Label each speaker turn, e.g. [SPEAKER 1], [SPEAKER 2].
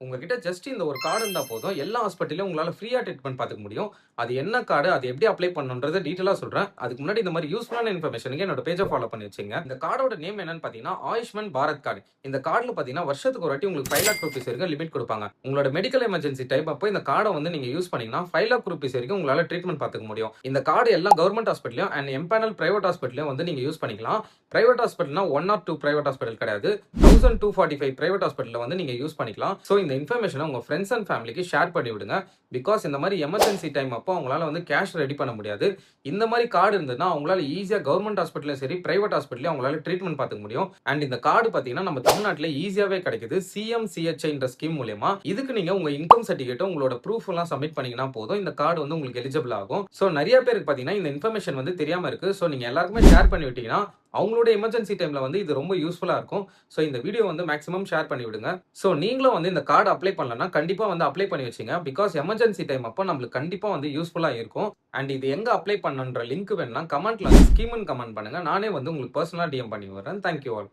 [SPEAKER 1] உங்ககிட்ட ஜஸ்ட் இந்த ஒரு கார்டு இருந்தா போதும். எல்லா ஹாஸ்பிட்டல்லயும் உங்களால ஃப்ரீயா ட்ரீட்மெண்ட் பார்த்துக்க முடியும். அது என்ன கார்டு, அது எப்படி அப்ளை பண்ணணும்ன்றத டீட்டெயிலா சொல்றேன். அதுக்கு முன்னாடி இந்த மாரி யூஸ்ஃபுல்லான இன்ஃபர்மேஷனுக்கு என்னோட பேஜ ஃபாலோ பண்ணி வச்சுக்கங்க. இந்த கார்டோட நேம் என்னன்னு பார்த்தீங்கன்னா, ஆயுஷ்மான் பாரத் கார்டு. இந்த கார்டுல பார்த்தீங்கன்னா, வருஷத்துக்கு ஒரு வாட்டி உங்களுக்கு ₹5,00,000 வரைக்கும் லிமிட் குடுப்பாங்க. உங்களோட மெடிக்கல் எமர்ஜென்சி டைம் அப்போ இந்த கார்ட வந்து நீங்க யூஸ் பண்ணீங்கன்னா, ₹5,00,000 வரைக்கும் உங்களால ட்ரீட்மெண்ட் பார்த்துக்க முடியும். இந்த கார்டு எல்லா கவர்ன்மென்ட் ஹாஸ்பிட்டல்லயும் அண்ட் எம்பேனல் பிரைவேட் ஹாஸ்பிட்டல்லயும் வந்து நீங்க யூஸ் பண்ணிக்கலாம். பிரைவேட் ஹாஸ்பிட்டல்னா 1 ஆர் 2 பிரைவேட் ஹாஸ்பிட்டல் கிடையாது. 1245 பிரைவேட் ஹாஸ்பிட்டல்ல வந்து நீங்க யூஸ் பண்ணிக்கலாம். சோ இந்த இன்ஃபர்மேஷன உங்க ஃபிரெண்ட்ஸ் அண்ட் ஃபேமிலிக்கு ஷேர் பண்ணி விடுங்க. பிகாஸ் இந்த மாரி எமர்ஜென்சி டைம் அப்போ அவங்களால வந்து கேஷ் ரெடி பண்ண முடியாது. இந்த மாரி கார்டு இருந்ததுன்னா அவங்களால ஈஸியா கவர்ன்மென்ட் ஹாஸ்பிட்டல்லயும் சரி, பிரைவேட் ஹாஸ்பிட்டல்லயும் அவங்களால ட்ரீட்மெண்ட் பார்த்துக்க முடியும். அண்ட் இந்த கார்டு பார்த்தீங்கன்னா நம்ம தமிழ்நாட்டுல ஈஸியாவே கிடைக்குது. சிஎம்சிஹெச்ஐன்ற ஸ்கீம் மூலியமா. இதுக்கு நீங்க உங்க இன்கம் சர்டிபிகேட், உங்களோட ப்ரூஃப் எல்லாம் சப்மிட் பண்ணீங்கன்னா போதும். இந்த கார்டு வந்து உங்களுக்கு எலிஜிபிள் ஆகும். சோ நெறைய பேருக்கு பார்த்தீங்கன்னா இந்த இன்ஃபர்மேஷன் வந்து தெரியாம இருக்கு. சோ நீங்க எல்லாருக்குமே ஷேர் பண்ணி விட்டீங்கன்னா அவங்களோட எமர்ஜென்சி டைம்ல வந்து இது ரொம்ப யூஸ்ஃபுல்லா இருக்கும். சோ இந்த வீடியோ வந்து மேக்ஸிமம் ஷேர் பண்ணி விடுங்க. சோ நீங்களும் வந்து இந்த கார்டு அப்ளை பண்ணலன்னா கண்டிப்பா வந்து அப்ளை பண்ணி வச்சுங்க. பிகாஸ் எமர்ஜென்சி டைம் அப்போ நம்மளுக்கு கண்டிப்பா வந்து யூஸ்ஃபுல்லா இருக்கும். அண்ட் இது எங்க அப்ளை பண்ணணும்ன்ற லிங்க் வேணும்னா கமெண்ட்ல வந்து ஸ்கீம்னு கமெண்ட் பண்ணுங்க. நானே வந்து உங்களுக்கு பெர்சனலா டிஎம் பண்ணி விடுறேன். Thank you all.